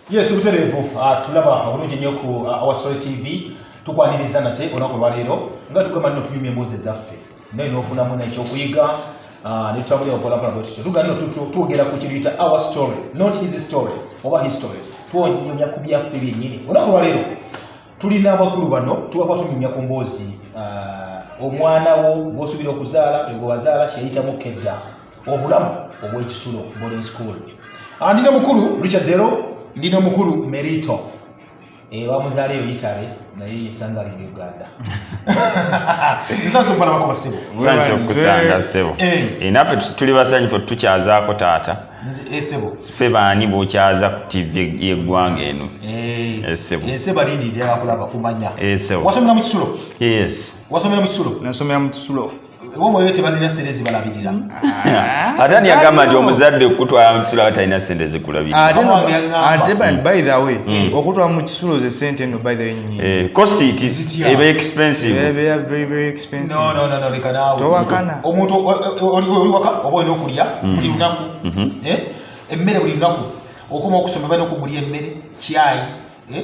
Yes, buterevu tulaba obulungi nnyo ku Our Story TV tukwaniriza nate onako lwaleero nga tugamba nno tunyumya emboozi zaffe naye n'ofunamu n'ekyokuyiga ne tutambulira okukola bwetutyo tugamba nno twogera ku kintu kiyita Our Story, not his story oba history, twonyumya ku byaffe byennyini. Onako lwaleero tulina abakulu bano tubakwa tunyumya ku mboozi omwana wo gw'osuubira okuzaala gwe wazaala kyeyitamu kedda obulamu obw'ekisulo boarding school. Ndina mukulu Richard Dero, ndina mukulu Merito bamuzaaleyo Yitale naye yesangalira Uganda. Nsanso mbala bako basebo sanso okusanga sebo naffe tuli basanyufu tukyazaako taata esebo ffe baani bokyaza ku TV y'eggwanga eno esebo alindidde akulaba kumanya esebo wasomera mu kisulo. Yes, wasomera mu kisulo. Nasomera mu kisulo. Bomwe yote bazina sente zibalabirira. Ate ni agamba nti omuzadde okutwala mu kisulo atalina sente zikulabirira. Ate by the way okutwala mu kisulo ze sente no by the way nyingi. Cost it is very expensive. Very expensive. No lekana. Towakana. Omuntu oli waka oba ino okulya buli lunaku. Emmere buli lunaku. Okoma okusoma bano okugulya emmere, chai,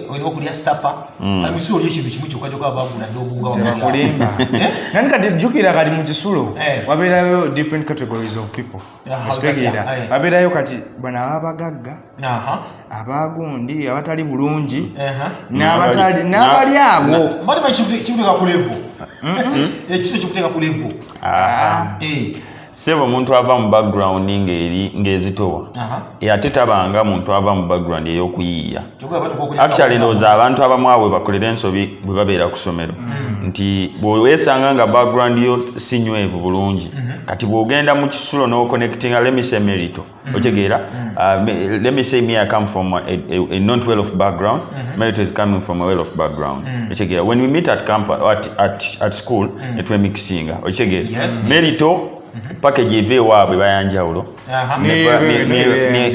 olina okulya sapa. Kali musulo oli ekintu kimu kyokka kyokka bagula n'obunga wakulimba. Nani kati jjukira kati mu kisulo wabeerayo different categories of people. Kitegeera wabeerayo kati bwana abagagga, abagundi, abatali bulungi, n'abali abo. Mbali kikuteeka ku level. Ekisulo kikuteeka ku level. Sebo omuntu ava mu background ng'ezitowa ate tabanga muntu ava mu background ey'okuyiiya. Actually ndowooza abantu abamu awo bakolera ensobi bwe babeera ku ssomero nti bw'oweesanga nga background yo si nywevu bulungi kati bw'ogenda mu kisulo n'oconnectinga let me say Merito otegeera let me say me I come from a not well of background. Merito is coming from a well of background otegeera when we meet at campus at school netwemixinga otegeera Merito package eve waabwe bayanjawulo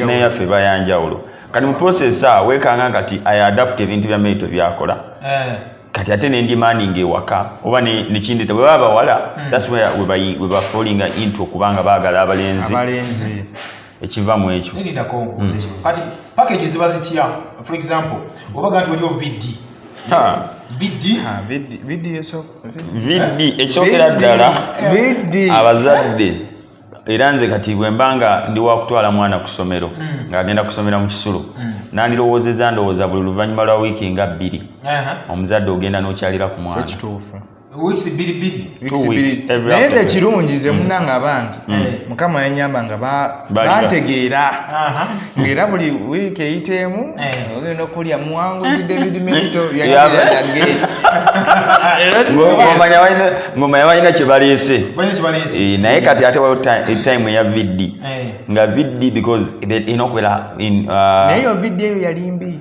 neyaffe bayanjawulo kati mu process weekanga kati adapt ebintu bya Merito byakola kati ate n'endimanding ewaka oba nekindeta bwe baba bawala that's where we were falling into okubanga baagala abalenzi ekivamu ekyo. Kati package ziba zitya? For example obaga nti waliwo vidi ekyokera ddala abazadde era nze kati bwe mbanga ndi wakutwala mwana ku ssomero ng'agenda kusomera mu kisulo nandirowoozeza ndowooza buli luvannyuma lwa wiiki nga 2 omuzadde ogenda n'okyalira ku mwana naye nze ekirungi ze munanga abangi mukama yanyamba nga bantegeera ng'era buli wiiki eyiteemu ogenda okulya muwanguzi David Merito yagge ng'omanya balina kye baleese naye kati ate waliwo time eya viddi nga viddi because erina okubeera naye yo viddi eyo yali mbi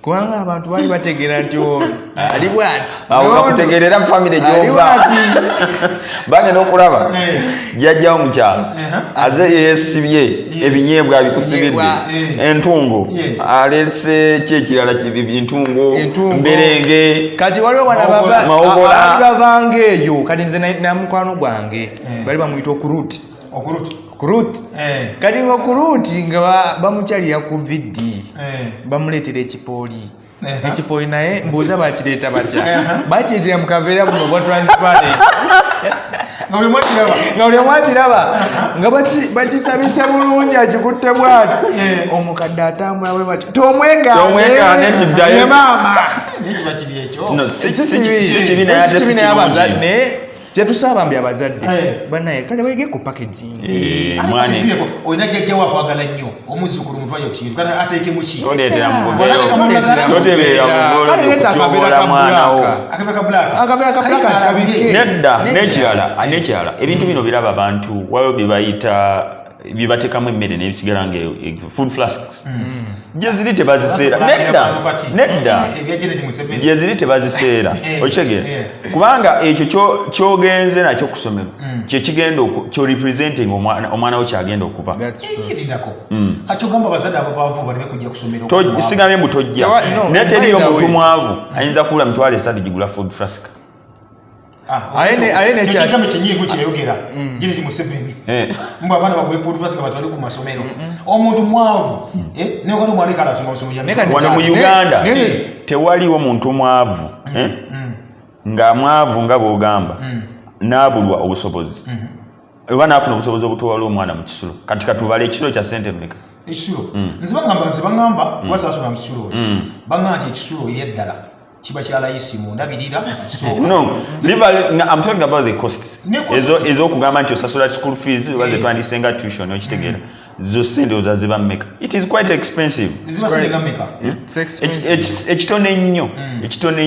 kubanga abantu bali bategeera nti ali bwati bakutegeerera mu famire gy'ova bange n'okulaba jjajjawo mu kyalo aze yeesibye ebinyeebwa abikusibidde entungo aleese kyekirala entungo mberenge kati waliwo bana bavanga eyo kati nze na mukwano gwange bali bamuyita okuruti kati ng'okuruti nga bamukyalira ku viddi bamuleetera ekipooli ekipooli naye mbuuza bakireeta batya bakiyitira mu kaveera buno bwa transparent nga buli omu akiraba nga bakisabisa bulungi akikutte bwati omukadde atambula bwe bati tomwegaane tiddayo maama si kibi naye abazadde kyetusaabambi abazadde banaye kale bayige ku packaging olina jjajjawo akwagala nnyo omuzzukulu mutwaye ku kintu kale ateeke mu ki toleetera mugobeyokutyoboola mwanawo nedda n'ekirala ebintu bino biraba abantu waliwo bye bayita bibateekamu emmere n'ebisigala nga food flasks gye ziri tebaziseera nedda gye ziri tebaziseera okitegeera kubanga ekyo ky'ogenze nakyo ku ssomero kyekigenda kyorepresenting omwana wo kyagenda okuba sigambye mbu tojja naye teriyo muntu mwavu ayinza kuwula mitwalo 3 gigula food flask aye ne kyakame kinyingo kyeyogera giri Museveni mbwa bana bakule food fast kabatwali ku masomero omuntu mwavu ne kwali mwali kala soma masomero wano mu Uganda tewaliwo muntu mwavu nga mwavu nga bogamba nabulwa obusobozi bana afuna obusobozi obutwala omwana mu kisulo kati katubale ekisulo kya sente mmeka ekisulo nzibangamba wasasula mu kisulo banga nti ekisulo yeddala kiba kyalayisi mu ndabirira no I'm talking about the costs ezo okugamba nti osasula school fees waze twandisenga tuition okitegeera zo sente ozaziba mmeka it is quite expensive ekitone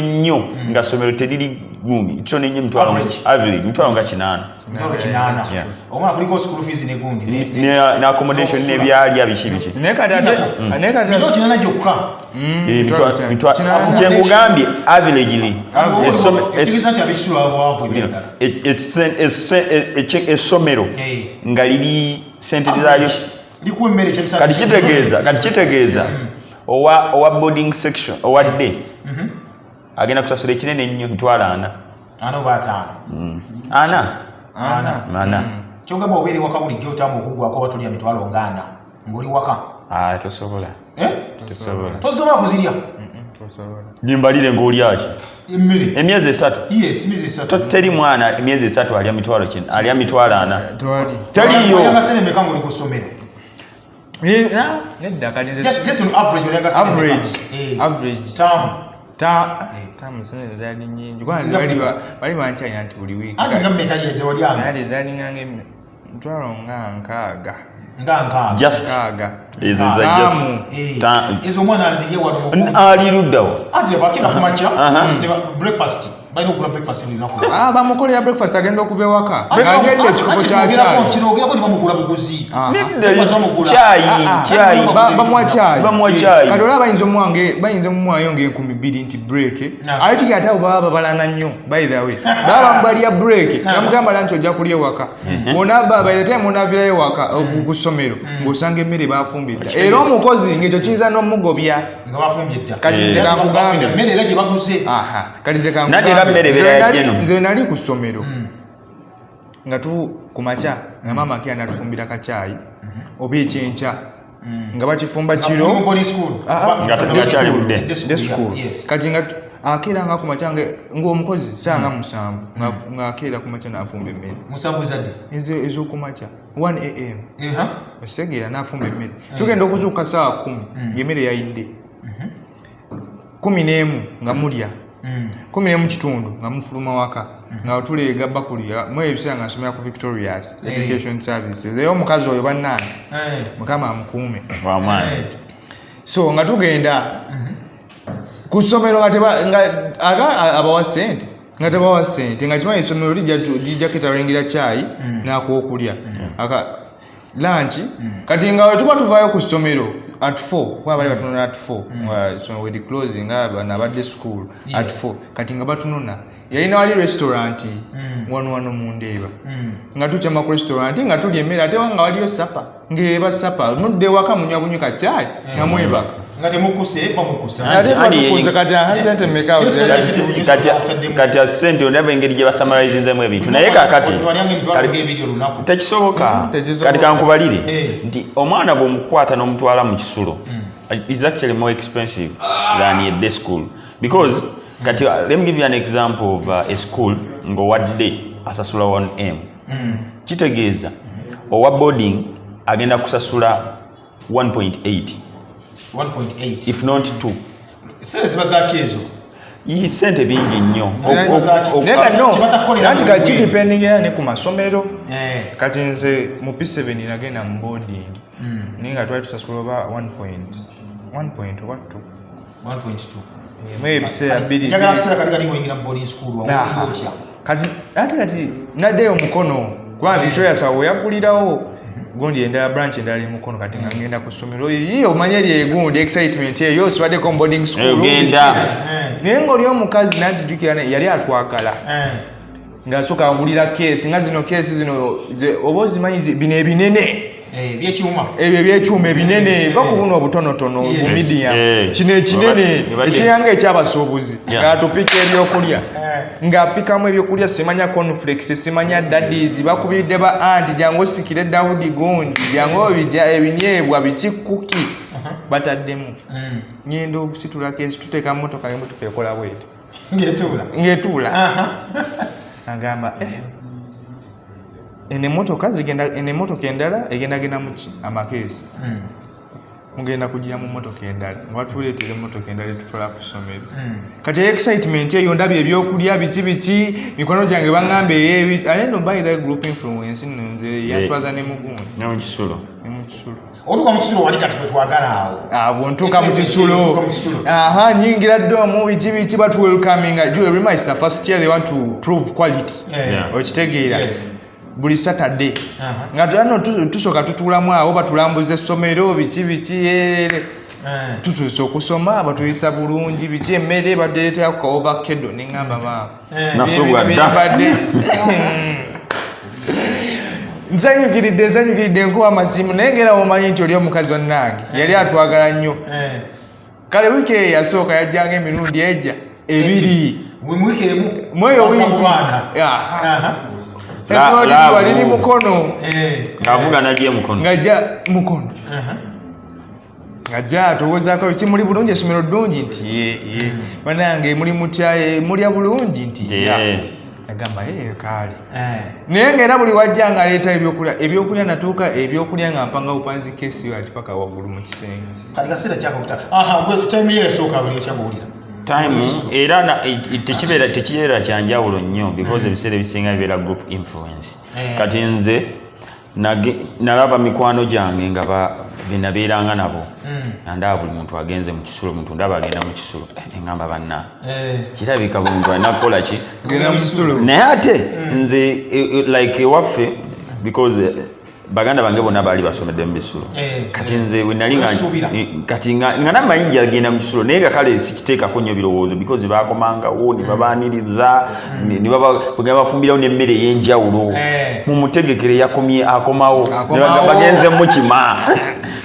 nnyo nga somero teriri gumi ekitone nnyo mitwalo nga 8 omwana kuliko school fees ne gundi ne accommodation n'ebyalya biki mitwalo 8 gyokka kyengugambye averagely essomero nga liri sente zaalyo kati kitegeeza owa boarding section owa day agenda kusasula ekinene ennyo mitwalo 4 kyongamba obeere waka bulijjo otamu okuggwako batulya mitwalo 4 ng'oli waka tosobola kuzirya jimbalire ng'olyaki emyezi 3 teri mwana emyezi 3 alya mitwalo 4 teriyo nedda tamu sente zaali nyingi kwanza bali bankyanya nti buli wiiki zaalinganga mitwalo nga nkaaga ezo ezo omwana azirye wano ali luddawo ate bakira kumakya breakfast balina okugula breakfast lunaku bamukolera breakfast agenda okuva ewaka ng'anyedde ekikopo kya kinogerako tibamugula buguzi bamuwa caayi kati olaba bayinza omumwayo nga2,000 nti break aye kiki ate abo baba babalana nnyo by the way baba bamubalya break namugamba nti ojja kulya ewaka bayetime onaavirayo ewaka ku ssomero ng'osanga emmere bafumbidda era omukozi ng'ekyo kiyinza n'omugobya kati nze kankugambe kati nze kankugambe nze nali ku ssomero nga ku makya nga maama ke anatufumbira kacaayi oba ekyenkya nga bakifumba kiro kati nga akeera nga ku makya ng'omukozi saa nga 7 nga akeera ku makya n'afumba emmere ez'okumakya 1 am ositegeera n'afumba emmere tugenda okuzuuka saa 10 ng'emmere yayidde 11 nga mulya 11 nga mufuluma waka nga tuleega bakuli mu ebiseera nga nsomera ku Victorious Education Services era omukazi oyo bannange mukama amukuume so nga tugenda ku ssomero nga abawa ssente nga tebawa ssente nga kimanyi essomero lijja ketalingira caayi n'akwokulya lunch kati nga wetuba tuvaayo ku ssomero at 4 kuba bali batunona at 4 so we closing nabadde school at 4 kati nga batunona yalina wali restaurant wano mu Ndeeba nga tukyama ku restaurant nga tulya emmere ate nga waliyo sapa ng'eba sapa mudde waka munywa bunyuka caayi nga mwebaka nga temukuse kati ssente ondaba engeri gye basamalizinzemu ebintu naye kakati tekisoboka kati kankubalire nti omwana bw'omukwata n'omutwala mu kisulo is actually more expensive than a day school because kati let me give you an example of a school ng'owadde asasula 1 am kitegeeza owa boarding agenda kusasula 1.8 if not 2 sente bingi nnyo nanti kati depending era ne ku masomero kati nze mu P7 nagenda mu boarding naye nga twali tusasula oba 1.2 ebiseera kati naddeyo omukono kuba Victoria sawo yaggulirawo gundi endala branch endala mukono kati nga ngenda ku ssomero iyo omanye lyegundi excitement eyo sibaddeko mu boarding school ogenda naye ng'oli omukazi nantijjukira yali atwagala ng'asooka agulira keesi nga zino keesi zino oba ozimanyi bino ebinene ebyo ebyekyuma ebinene va ku buno obutonotono bumidiya kino ekinene ekiryanga ekyabasuubuzi ng'atupika ebyokulya ng'apikamu ebyokulya simanya cornflakes simanya daddies bakubidde ba anti jangu sikire Daudi Gondi jangu ebinyeebwa bikikuki bataddemu ngenda okusitula kesi tuteeka mmotoka emmotoka ekola bwete ngetuula agamba ene emmotoka endala egenda muki amakeesi mugenda kugira mu mmotoka endala watuleetera emmotoka endala tutwala ku ssomero kati excitement eyo ndabye ebyokulya biki mikono gyange baŋŋambe ale no by the group influence nze yatwaza ne mugundi n'omukisulo otuka mu kisulo wali kati kwetwagala awo ntuuka mu kisulo nyingira ddomu biki batu welcoming remember it's the first year they want to prove quality okitegeera buli Saturday nga tulano tusooka tutuulamu awo batulambuza essomero biki tutuuse okusoma batuyisa bulungi biki emmere badereetera ku kaovakedo neŋŋamba maama nasobwadde nsanyukiridde nkuwa amasimu naye ngera omanyi nti oli omukazi wannange yali atwagala nnyo kale wiiki eyo yasooka yajjanga emirundi ejja ebiri mweyo wiiki waliri mukono ng'avuga najja mukono ng'ajja mukono ng'ajja atowoozaako biki muli bulungi essomero ddungi nti banange muli mutya mulya bulungi nti agamba kaali naye ng'era buli wajja ng'aleeta ebyokulya natuuka ebyokulya nga mpanga bupanzi kesi ati paka waggulu mu kisenge kati kaseera kyakokutaayeesooka time era tekibeera kyanjawulo nnyo because ebiseera ebisinga bibeera group influence kati nze nalaba mikwano gyange nga benabeeranga nabo nandaba buli muntu agenze mu kisulo omuntu ndaba agenda mu kisulo neŋŋamba banna kirabika buli muntu alina kukola ki naye ate nze like ewaffe because baganda bange bonna baali basomedde mu bisulo kati nze wenali kati nga namayinji agenda mu kisulo naye nga kale sikiteekako nnyo birowoozo because bakomangawo ne babaaniriza bwegenda bafumbirawo n'emmere ey'enjawulo mu mutegekere yakomye akomawo bagenze mukima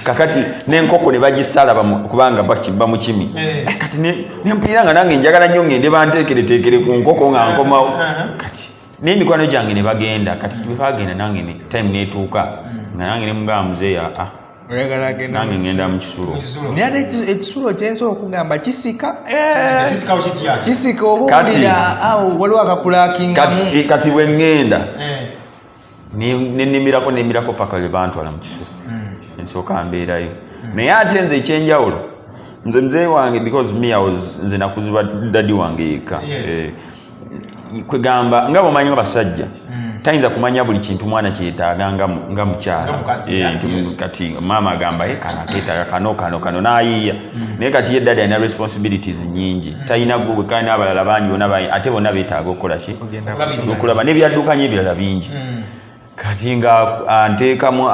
kakati n'enkoko ne bagisala kubanga bamukimi kati nempulira nga nange njagala nnyo ngende banteekereteekere ku nkoko nga nkomawo kati n'emikwano gyange ne bagenda kati twebagenda nange time neetuuka nga nange ne mugamba muzeeya nange ngenda mu kisulo naye ate ekisulo kyensobola okugamba kisika obaowulira awo waliwo akakulakingamu kati bwe ŋŋenda nemirako paka lwe bantwala mu kisulo ensooka mbeerayo naye ate nze ekyenjawulo nze muzeeyi wange because nze nakuziba dadi wange yekka kwegamba nga bwomanyi abasajja tayinza kumanya buli kintu mwana kyetaaga nga mukyala kati maama agamba kano akeetaaga kano n'ayiiya naye kati ye dadi alina responsibilities nyingi talina gwe kandi n'abalala bangi ate bonna beetaaga okukola ki okulaba n'ebyaddukanya ebirala bingi kati nga anteekamu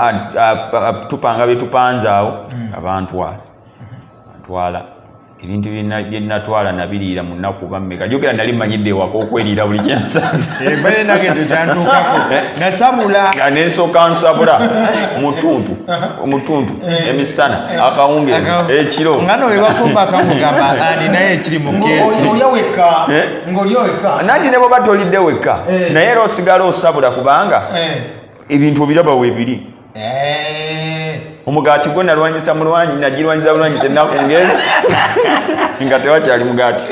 tupanga betupanze awo abantwala ebintu byenatwala nabiriira mu nnaku bammeka jogera nali mmanyidde ewaka okweriira buli kyensanze nasabula nga nensooka nsabula mutuntu emisana akawungere ekiro ngano webafumba akamugamba ani naye ekiri mu kesi nanti ne bwoba tolidde wekka naye era osigala osabula kubanga ebintu obiraba weebiri omugaati gwe nalwanyisa mulwanyi nagirwanyisa bulwanyisa ennaku ngeri nga tewakyali mugaati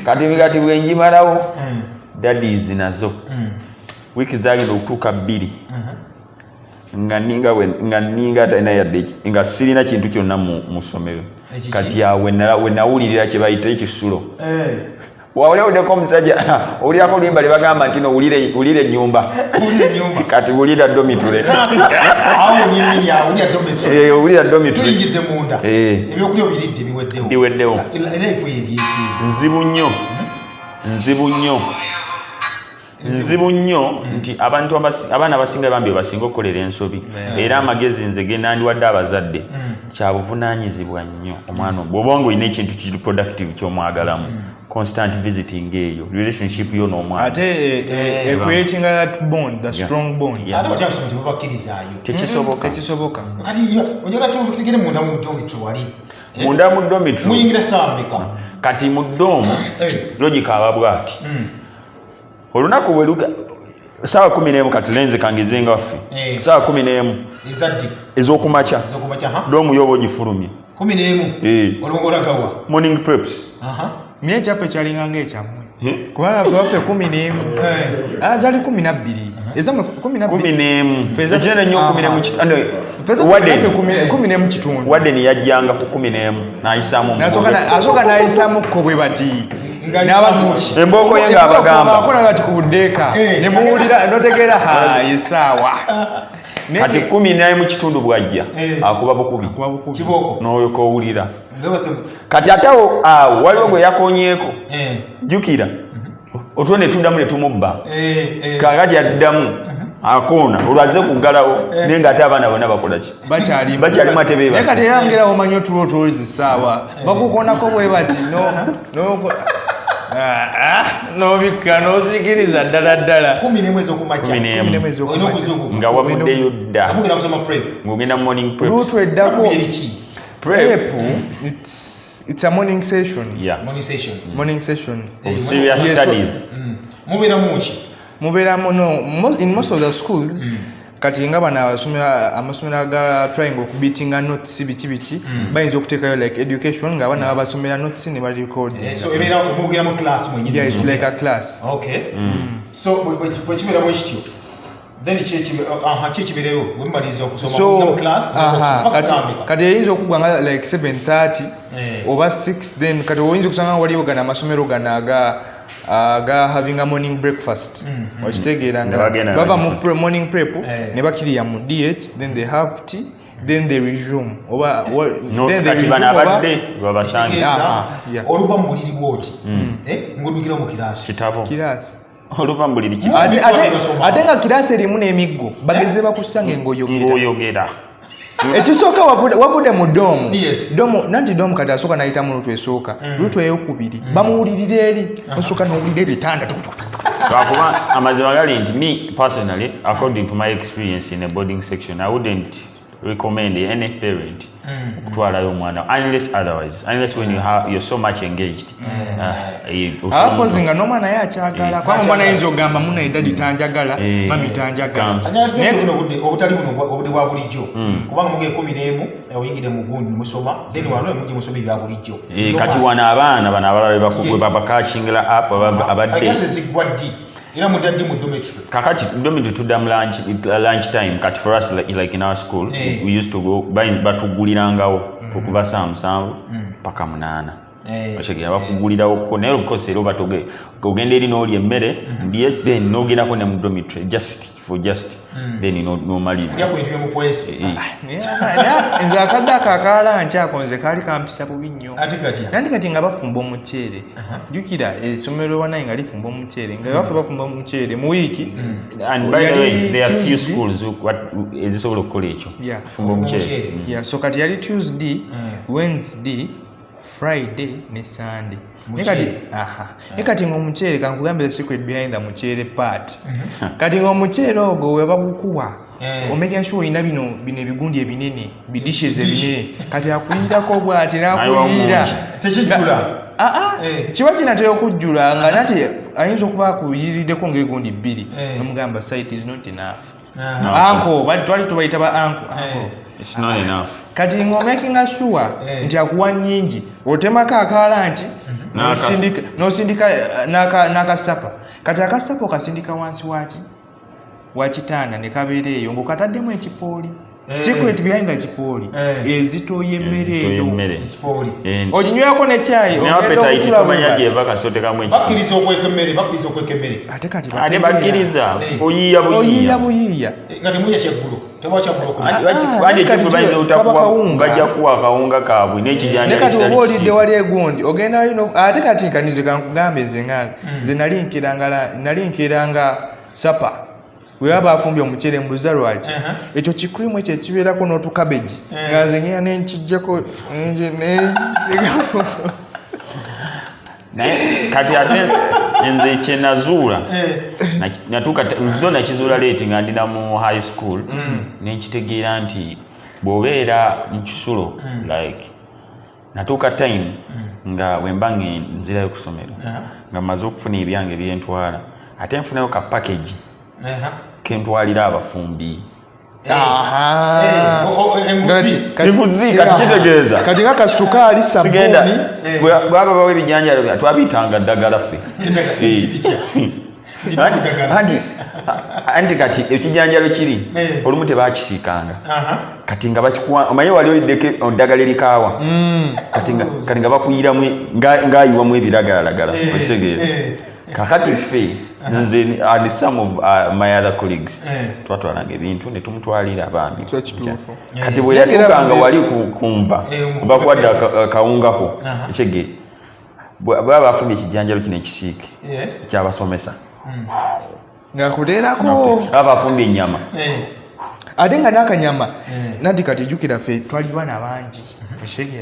kati emigaati bwenjimalawo daddies nazo wiiki zagenda okutuuka 2 nga ninga talina yadde nga sirina kintu kyonna mu ssomero kati awo wenawulirira kye bayita ekisulo wawulewuddeko omusajja owulirako oluyimba lye bagamba nti owulire ennyumba kati wulira domitule owulira domitule biweddewo nzibu nnyo nti abaana abasinga bambi basinga okukolera ensobi era amagezi nze genandiwadde abazadde kyabuvunaanyizibwa nnyo omwana bw'oba nga olina ekintu kiri productive ky'omwagalamu constant visiting eyo relationship yo n'omwana ate creating that bond, the strong bond tekisoboka munda mu dormitory kati mu ddoomu logic aba bw'ati olunaku bwe luga sawa 11 kati lenze kangezenga waffe sawa 11 ez'okumakya doomu yoba ogifulumye 11 olongolagawa morning preps mye ekyaffe kyalinganga ekyammwe kubanga ffe waffe 11 zali 12 ezamwe 11 ekirene nnyo 11 kitundu wadden yajjanga ku 11 n'ayisaamu asooka n'ayisaamu kko bwe bati embooko ye ng'abagamba akola bati ku buddeeka ne muwulira notegeera esaawa kati 11 mu kitundu bw'ajja akuba bukubi n'oyo k'owulira kati ate awo waliwo gwe yakonyeeko jjukira otulo ne tuddamu ne tumubba kakati addamu akoona olwaze kuggalawo naye ng'ate abaana bonna bakola ki bakyalimu ate beebase kati eyangerawo omanyi otulo zisaawa bakukonako bwe bati nobikka nosikiriza ddala 11 nga wabuddeyo dda ng'ogenda mu morning prep luutu eddako prep it's a morning session morning session of serious studies mubeeramu in most of the schools kati nga bano amasomero aga trying okubitinga notes biki bayinza okuteekayo like education nga abaana babasomera notes ne barecord it's like a class so bwekibeeramu ekityo then kyekibeereyo bwemumaliza okusoma mu class kati eyinza okugwa nga like 7:30 oba 6 then kati oyinza okusanga waliwo gano amasomero gano aga having a morning breakfast okitegeera nga bava mu morning prep ne bakiriya mu DH then they have tea then they resume kati bano abadde babasange oluva mu buliri bwoti ng'oddukira mu kiraasi oluva mu buliri ate nga kiraasi erimu n'emiggo bageze bakusange ng'oyogera ekisooka wavudde mu doomu nanti doomu kati asooka nayitamu lutu esooka lutu eyokubiri bamuwulirira eri osooka n'owulira ebitanda lwakuba amazima gali nti me personally according to my experience in a boarding section I wouldn't recommend any parent okutwalayo omwana unless when you're so much engaged abakozi nga n'omwana ye akyagala kubanga omwana yinza ogamba munaida gitanjagala mami tanjagala obutali buno obudde bwa bulijjo kubanga muge 11 oyingire mu gundi musoma then wano mujje musome bya bulijjo kati wana abaana bano abalala bakugwe babakachingira up abadde era mudadde mu dormitory kakati dormitory tudda mu lunch time kati for us like in our school we used to go batugulirangawo okuva saa 7 paka 8 oshegera bakugulirawo ko naye of course era batoge ogenda eri n'oli emmere ndiye then n'ogendako ne mu dormitory just then n'omalira yakwetibye mu kwesi nze akadde akakaala nkyako nze kaali kampisa bubi nnyo nandi kati nga bafumba omuceere jjukira essomero wanaye nga lifumba omuceere nga baffe bafumba omuceere mu wiiki and by the way there are few schools ezisobola okukola ekyo fumba omuceere so kati yali Tuesday Wednesday Friday ne Sunday kati ng'omuceere kankugambe the secret behind the muceere part kati ng'omuceere ogwo we bagukuwa omenya sure olina bino ebigundi ebinene bidishes ebinene kati akuyirako bw'ati n'akuyira tekijjula kiba kinatera okujjula nga nati ayinza okuba akuyiriddeko ng'egundi 2 nomugamba site is not enough anko twali tubayita ba anko it's not enough kati ng'omakinga sure nti akuwa nnyingi otemako akalanki n'osindika n'akasapa kati akasapa okasindika wansi wa kitanda ne kabeera eyo ng'okataddemu ekipooli secret behind the chipooli ezitoya emmere eyo oginywako ne chai appetite tomanya gyeva kasotekamu ekyo bakkiriza okweka emmere ate bakkiriza oyiya buyiya nga temuya kyeggulo bajja kuwa akawunga kaabwe n'ekijanja kati oba olidde wali egundi ogenda walino ate kati nkanize kankugambe nze nalinkiranga sapa weba afumbye omuceere mbuza lwaki ekyo kikurimu ekyo ekibeerako n'otukabeji nga nze ngenda nenkijjako kati ate nze kyenazuula natuuka ndo nakizuula leeti nga ndina mu high school nenkitegeera nti bw'obeera mu kisulo like natuuka time nga wemba nzirayo ku ssomero nga mmaze okufuna ebyange byentwala ate nfunayo ka package kentwalira abafumbi enguzi kati kitegeeza kati nga kasukaali sabuni gwaba bawe ebijanjalo twabitanga ddagala ffe anti kati ekijanjalo kiri olumu tebakisiikanga kati nga bakikuwa omanyi wali oliddeko ddagala erikaawa kati nga bakuyiramu ng'ayiwamu ebiragalalagala okitegeera kakati ffe nze and some of my other colleagues twatwalanga ebintu ne tumutwalira abambi kati bwe yatuukanga wali kunva bakwadde akawungako ekyegeera baba bafumba ekijanjalo kino ekisiike kyabasomesa nga kuteerako abafumba ennyama ate nga n'akanyama nati kati jjukira ffe twalibwa nabangi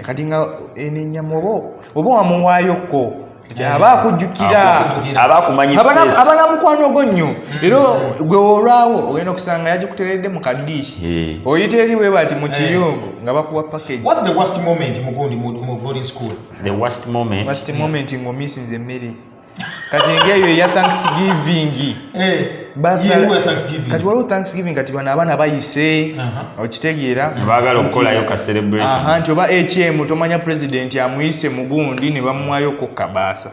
kati nga enennyama oba wamuwaayokko aba akujjukira abanamukwano gwo nnyo era gwe olwawo ogenda okusanga yagikuteredde mu kadiishi oyita eri bwe bati mu kiyungu nga bakuwa package. What's the worst moment mu boarding school? The worst moment ng'omisinza emmere kati ngeeyo eya Thanksgiving kati waliwo Thanksgiving kati bano abaana bayise okitegeera baagala okukolayo ka celebration nti oba HM tomanya president amuyise mugundi ne bamuwayoko kabaasa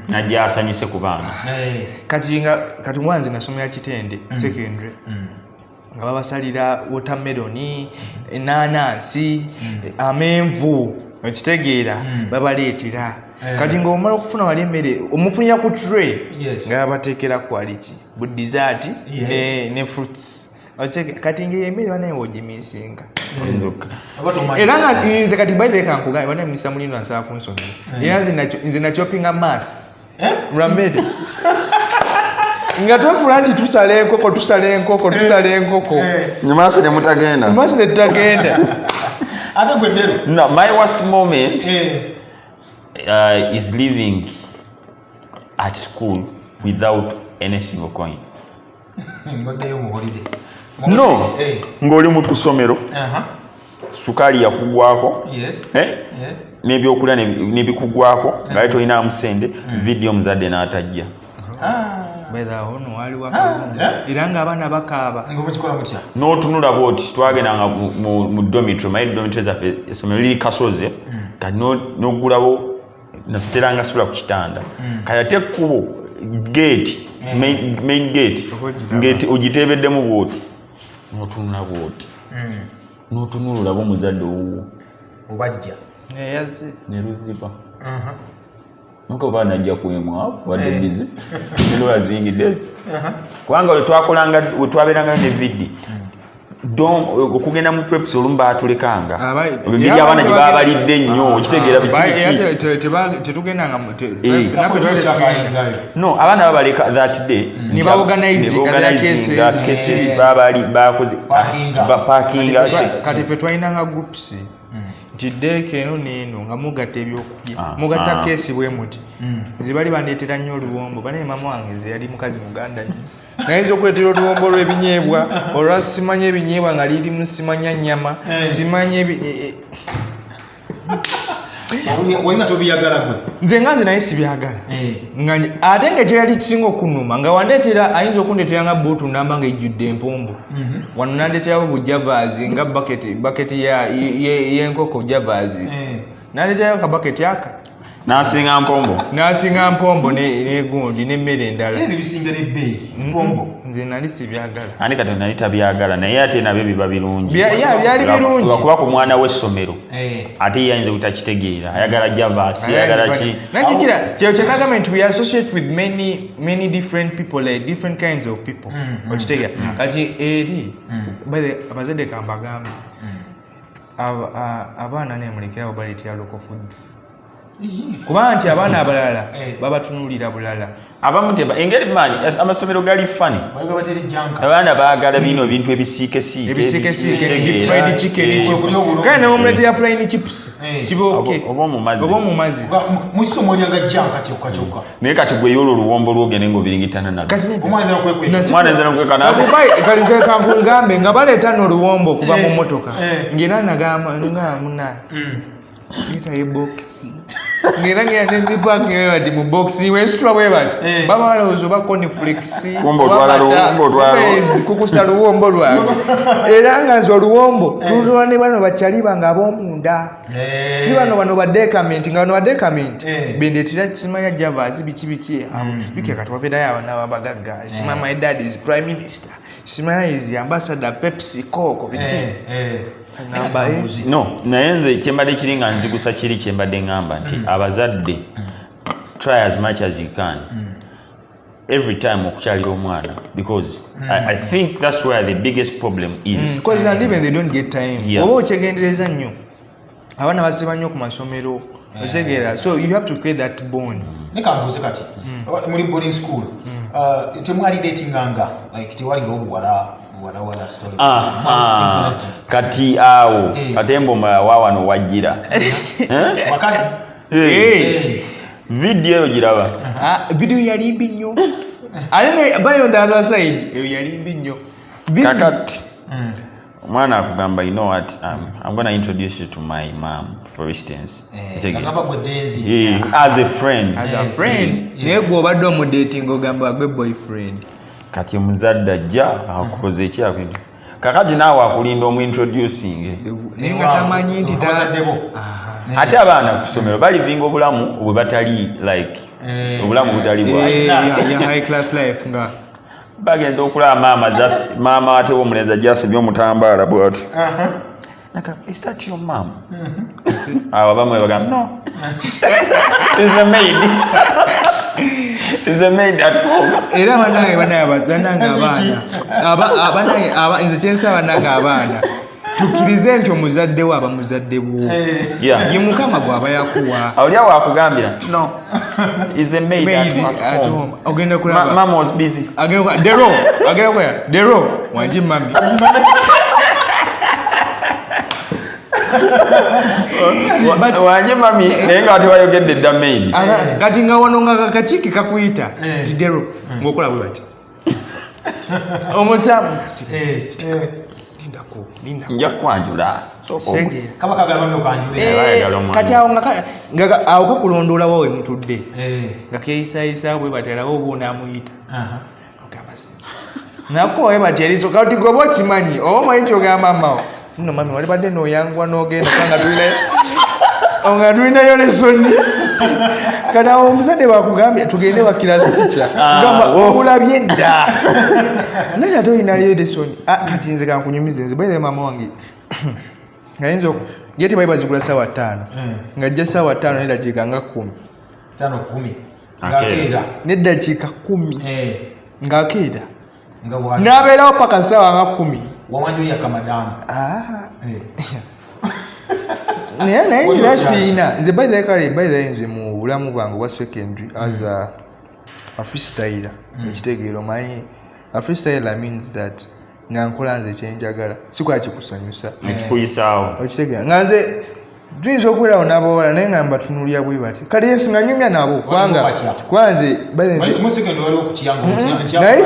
najja asanyuse ku baana kati mwanze nasomera Kitende secondary nga babasalira watermelon enanansi amenvu okitegeera babaleetera kati ng'omala okufuna wali emmere omufunira ku tray nga babateekera kwaliki bu dessert ne fruits kati ng'emmere banaye wogimisinga era nga nze kati by the way kankugambe banaye Minisita Mulindwa nsaba kunsomera era nze nakyopinga maasi lwa mmere nga twefula nti tusala enkoko maaso ne mutagenda ate gwe ddero. No, my worst moment is living at school without any single coin. No, ng'oli mu kusomero sukaali yakugwako n'ebyokulya nebikugwako nga tolina musende video muzadde n'atajja era nga abaana bakaaba n'otunula bwoti twagendanga mu dormitory mayi dormitory zaffe essomero liri kasoze kati n'oggulawo nasiteranga sula ku kitanda kati ate ekkubo gate main gate ogiteebeddemu bwoti n'otunula bwoti n'otunula olaba omuzadde owuwo obajja ne luziba nuko bana najja kuemwa wadde bizi nilo azingidde kubanga we twaberanga ne vidi okugenda mu preps olumba atulekanga ngeri abaana gye babalidde nnyo okitegeera tetugendanga no abaana babaleka that day ne baorganizing cases babali bakoze parkinga kati pe twalinanga groups nti deeke eno neeno nga mugatta ebyokulya mugatta keesi bwe muti nze bali bandeetera nnyo oluwombo banaye mama wange nze yali mukazi muganda nnyo nayinza okuleetera oluwombo olw'ebinyeebwa olwa simanya ebinyeebwa nga lirimu simanya nnyama simanya walina tobiyagala gwe nze nga nze naye sibyagala ate nga kyeyali kisinga okunuma nga wandeetera ayinza okundeetera nga buutu namba nga ejjudde empombo wano nandeeterawo bujavaazi nga baketi y'enkoko javaazi nandeeterayo kabaketi aka nasinga mpombo negundi nemmere endala nze nali sibyagala ani kati nali tabyagala naye ate nabyo biba birungi byali birungi lwakuba ku mwana w'essomero ate ye ayinza butakitegeera ayagala javasi ayagala ki nakikira kyo kyenagamba nti we associate with many different people like different kinds of people okitegeera kati eri abazadde kambagambe abaana nemulekerawo baleetera local foods kuba nti abaana abalala babatunulira bulala abamu engeri mani amasomero gali fani abaana baagala bino ebintu ebisiikesiike kale nemuleetera plain chips kibooke oba omumazi kyokka naye kati gwe olwo oluwombo lwogende ng'obiringitana nalomwana nzena kalize kankungambe nga baleeta n'oluwombo okuva mu mmotoka ngera nagamba nga munaa Ita boxi. Ngirangira ne park yewe ati mu boxi we stra we bati. Baba wala uzoba koni flexi. Kumbo twala kukusa luwombo lwange. Era nga nzo luwombo tulwane bano bachaliba nga bomunda. Si bano badecament nga bano badecament. Bendetira kisimanya Javas bichi. Bike katwapeda yawa na babagaga. Simama my dad is prime minister. Simanya is ambassador Pepsi Coke biti. No, nayenze kyembadde kiringa nzigusa kiri kyembadde ngamba nti abazadde try as much as you can every time okukyalira omwana because I think that's where the biggest problem is because and even they don't get time oba okyegendereza nnyo abaana basiba nnyo ku masomero otegeera so you have to create that bond nekambuuze kati muri boarding school temwali datinganga like tewalinga obuwala story kati awo katembo wawano wajira wakazi video eyo giraba video yali mbi nnyo alene by on the other side eyo yali mbi nnyo kakati omwana akugamba you know what I'm going to introduce you to my mom for instance as a friend naye gwe obadde omudating ogamba gwe boyfriend kati omuzadde ajja akukoze ekyakwintu kakati naawe akulinda omuintroducing naye nga tamanyi nti ate abaana ku ssomero balivinga obulamu bwe batali like obulamu butali bwa high class life nga bagenda okulaba maama ate omulenzi gyasibye omutambaala bwatu is that your mom? Awo bamwe bagamba no is a maid is a maid at home era bananga abaana nze kyensa bananga abaana tukirize nti omuzadde we aba muzadde bwo ye mukama gwaba yakuwa oli awo akugambira no is a maid at home ogenda kulaba mama was busy agenda dero wanji mami wanye mami naye nga ate wayogedde dda maid kati nga wano nga kakakiki kakuyita ti dero ng'okola bwe bati omusamu nja kwanjula kati awo kakulondoola wawe mutudde nga keeyisayisa bwe baterawo oba onaamuyita nakowe bati erizo kati goba okimanyi oba omanyi kyogamba mawo nno mami walibadde nooyangwa n'ogenda nga tulinayo lesoni kati awo omuzadde bakugambye tugende wa kirasi tica gamba obulabye dda naye ate oyinaliyo lesoni kati nze kankunyumize nze baire mama wange ngayinza ye tebali bazigula ssaawa 5 ng'ajja ssaawa 5 n'eddakiika nga 10 n'eddakiika 10 ng'akeera n'abeerawo paka ssaawa nga 10 wawanjulya kamadamu naye era siina nze baithe nze mu bulamu bwange obwa secondary as a freestyler ekitegeero manyi a freestyler means that nga nkola nze kyenjagala sikola kikusanyusa ekikuyisaawo okitegeera nga nze tuyinza okubeerawo n'abawala naye nga mbatunulira bwe bati kale yesu nga nyumya nabo kubanga kwanze naye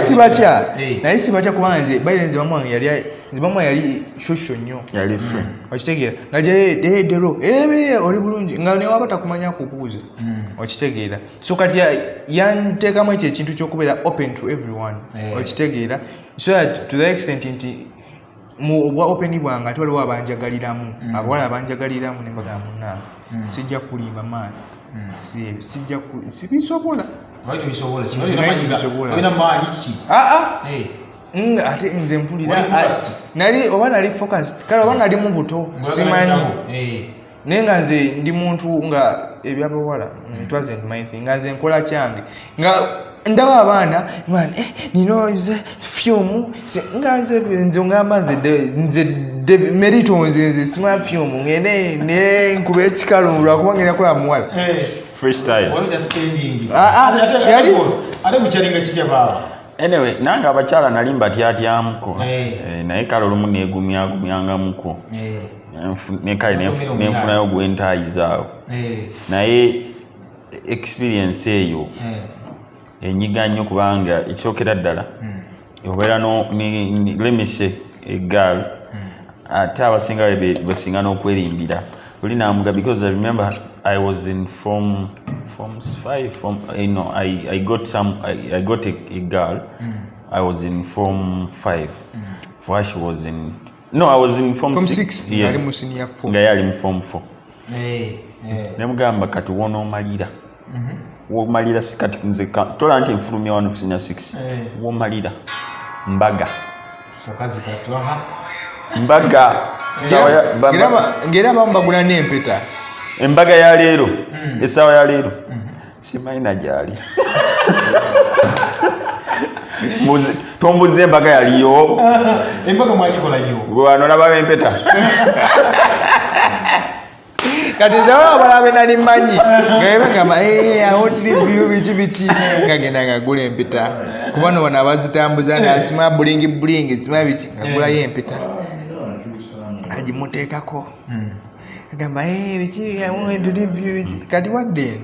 sibatya kubanga nze bayenze mamu yali shosho nnyo okitegeera nga dero oli bulungi nga newaba takumanya kukubuuza okitegeera so kati yanteekamu ekyo ekintu ky'okubeera open to everyone okitegeera so that to the extent nti mu obwa openi bwange ate waliwo abanjagaliramu abawala abanjagaliramu nembaga munange sijja kulimba maani sibisobola ate nze mpulira nali focused kale oba nali mu buto simanyi naye nga nze ndi muntu nga ebyabawala it wasn't my thing nga nze nkola kyange nga ndaba abaana ninoze fyumu nga nze ngamba nze merito nze sima fyumu ngende ne nkube ekikalu lwakuba ngenda kola muwala freestyle ate muchalinga kitya baba anyway nanga abakyala nali mbatyatyamuko naye kale olumu negumyangamuko nekale nenfunayo gwentayizaawo naye experience eyo enyiga nnyo kubanga ekyokera ddala obeera lemise eggaalo ate abasinga basinga n'okwerimbira because I remember I was in form 5. I got a girl. I was in form 5. For she was in. No, I was in form 6. Yeah. Yali in form 4. Nemugamba kati wono malira. Womalira sikati nze tola nti nfulumya wano kusinya 6. Womalira mbaga. Sokazi katwa. Mbaga. Ngera bambagula n'empeta. Embaga ya leero. Esawa ya leero. Simayina gyali. Tombuze embaga yaliyo. Embaga mwakikola yo. Gwano naba empeta. Kati zawa balabe nali manyi. Ngaiba kama awontiri view bichi ngagenda ngagula empeta. Kubano bana bazitambuza na asima bulingi sima bichi ngagula yempeta. Ajimutekako. Gamba bichi awontiri view kati wadde.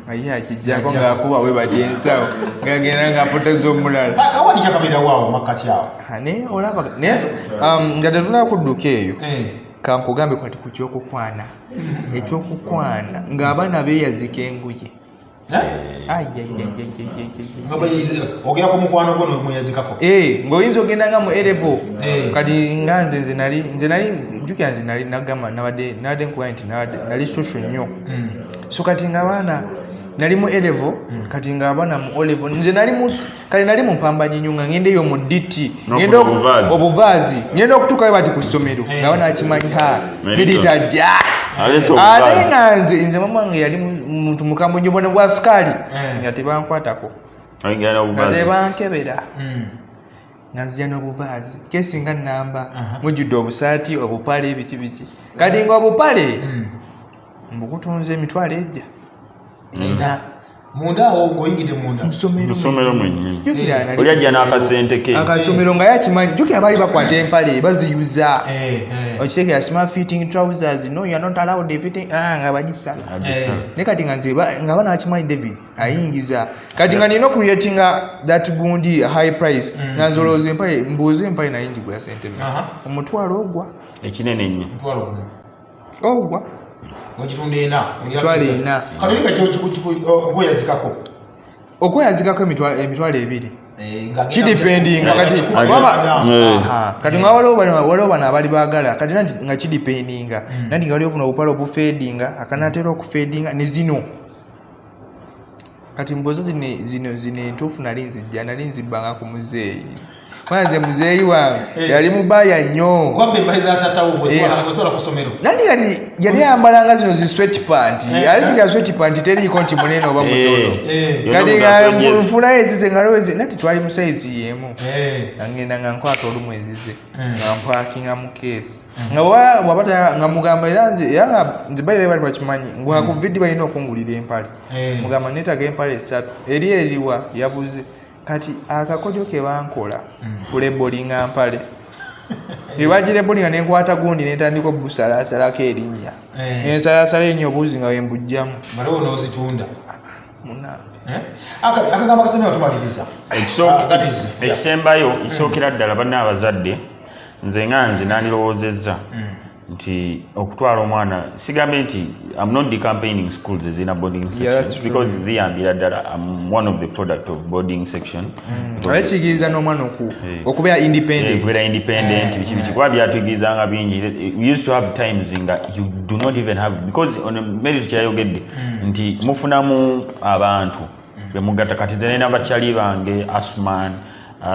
Ayi akijjako ngaakuba we badyensawo ngagenda ngapoteza omulala. Kawani kyakabira waawo makati awo. Ne olaba ne ngadetula kudduka eyo. Kankugambe kwati ku kyokukwana. Ekyokukwana ng'abaana beeyazika enguye. Ogera ku mukwano gwo n'omweyazikako. Ng'oyinza ogenda nga mu elevo. Kati nga nze nali jjukira nze nali nagamba nabadde nkuba nti nali shosho nnyo. So kati ng'abaana nali mu elevo kati ng'abaana mu olevo nze nali mu mpamba nyinyunga ngende eyo mu DT ngende obuvaazi ngende okutuukayo bati ku ssomero ng'abaana akimanyi biditajja ate nga nze mama wange yali muntu mukambwe nnyo bwona bwa sikaali nga tebankwatako nga tebankebera nga nzija n'obuvaazi kesinga nnamba mujjudde obusaati obupale biki kati ng'obupale mbukutunze emitwalo ejja ina munda awo ng'oyingidde munda musomero mwennyini oli ajja n'akasente ke akasomero nga yakimanyi jjukira baali bakwata empale baziyuza okitegeera smart fitting trousers no you are not allowed fitting nga bagisala ne kati nga bana akimanyi David ayingiza kati nga nina okuyetinga that gundi high price nazolooza empale mbuuze empale naye njigula sente omutwalo ogwa ekinene nnyo ogwa ogitunda ena twalina kalolika okweyazikako emitwalo ebiri kidipendinga kati nga waliwo bano abali baagala kati nga kidipendinga nandi nga waliwo buno obupale obufeedinga akanatera okufeedinga ne zino kati mbozo zino entuufu nali nzibbanga ku muzeeyi kwanze muzeeyi wange yali mubaya nnyo nandi yali ayambalanga zino zi sweatpant alipika sweatpant teriiko nti munene oba mutono kati nga nfunayo ezize nga loweze nati twali mu saizi y'emu ngenda nga nkwata olumu ezize nga mpakinga mu keesi nga mugamba era nze baire bali bakimanyi nga ku vidi balina okungulira empale mugamba netaga empale 3 eri eriwa yabuze kati akakojo ke bankola kulebolinga mpale ebagirebolinga nenkwata gundi netandika obusalasalako erinnya nensalasala ennyo obuuzi nga wembujjamu maliwo n'ozitunda akagamba kasemera tumaliriza ekisembayo ekisookera ddala banna abazadde nze nandirowoozezza nti okutwala omwana sigambe nti I'm not decampaigning schools ezina boarding sections because ziyambira ddala I'm one of the product of boarding section kigiriza n'omwana okubeera independent biki kuba byatuyigiriza bingi we used to have times nga you do not even have because on a merit kyayogedde nti mufunamu abantu bemugatta kati nze nena bakyali bange Asman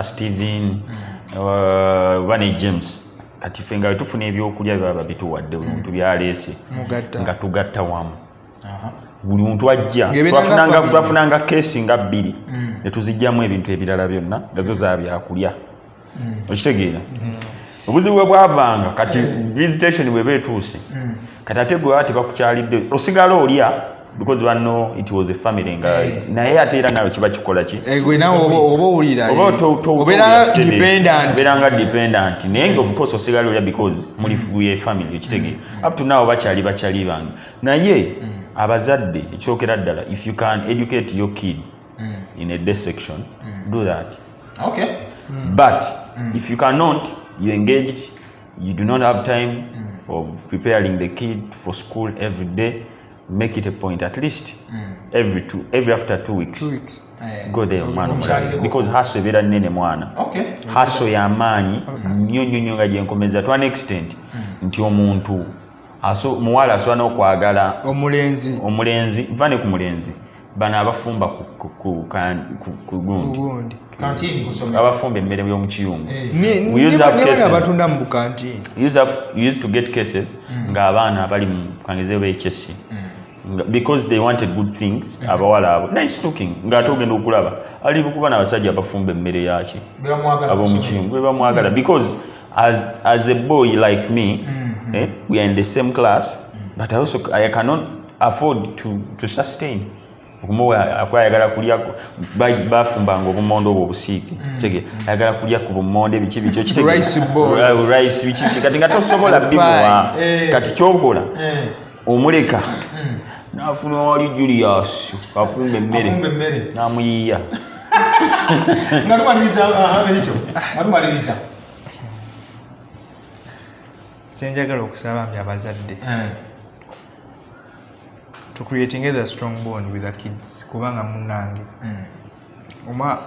Steven Vane James kati fenga tufuna ebyokulya baba bituwadde buli muntu byaleese nga tugatta wamu buli muntu ajja twafunanga kesi nga 2 ne tuzijjamu ebintu ebirala byonna gazo za byakulya okitegeera obuzibu bwe bwavanga kati visitation bwe beetuuse kati ate gwe bati bakukyalidde osigala olya because one know it was a family nga naye ate era nawe kiba kikola ki gwe nawe oba owulira obeeranga dependent naye nga of course osigala olya because muli family okitegeera up to now bakyali bange naye abazadde ekyokera ddala if you can educate your kid in a day section do that but if you cannot you engaged you do not have time of preparing the kid for school every day, make it a point at least every after 2 weeks. 2 weeks. Go there mwana because hustle ebera nene mwana. Hustle ya maanyi nnyo nga gyenkomeza to an extent nti omuntu muwala asobola n'okwagala omulenzi vane ku mulenzi bano abafumba ku gundi abafumba emmere y'omukiyungu abatunda mu bukantini used to get cases ng'abaana abali mu kangezeyo b'HSC because they wanted good things abawala abo nice looking ng'ate ogenda okulaba ali kuba n'abasajja abafumba emmere yaki ab'omukiyungu bebamwagala because as a boy like me we are in the same class but I cannot afford to sustain akwayagala kulya bafumbanga obumonde obwo obusiike kege ayagala kulya ku bumonde biki rice biki kati nga tosobola bimuwa kati kyokola omuleka n'afuna wali Julius afumba emmere n'amuyiya nga tumaliriza kyenjagala okusaba abazadde to creating a strong bond with the kids kubanga munange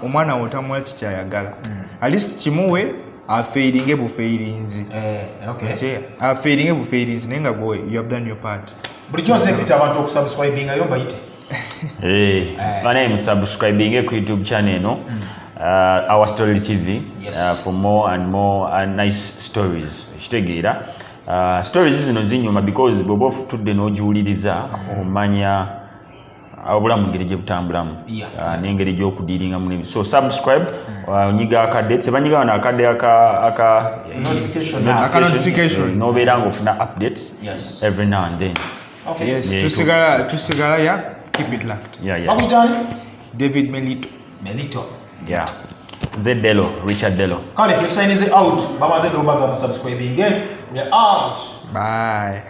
omwana wotamuwa kikyayagala at least kimuwe afeiringe bufeirinzi afeiringe bufeirinzi naye nga gwe you have done your part bulijjo nsekita abantu okusubscribinga yo mbayite bana subscribing ku YouTube channel eno Our Story TV for more and more nice stories kitegeera stories zino zinyuma because bwoba ofutudde n'ogiwuliriza omanya obulamu ngeri gye butambulamu n'engeri gy'okudiiringamu n'ebi so subscribe onyiga akadde sebanyiga wano akadde aka notification n'obeera ng'ofuna updates every now and then tusigala ya keep it locked David Melito Zedelo, Richard Delo. Kale, if you sign is out, Mama Zedelo baga subscribing. We are out. Bye.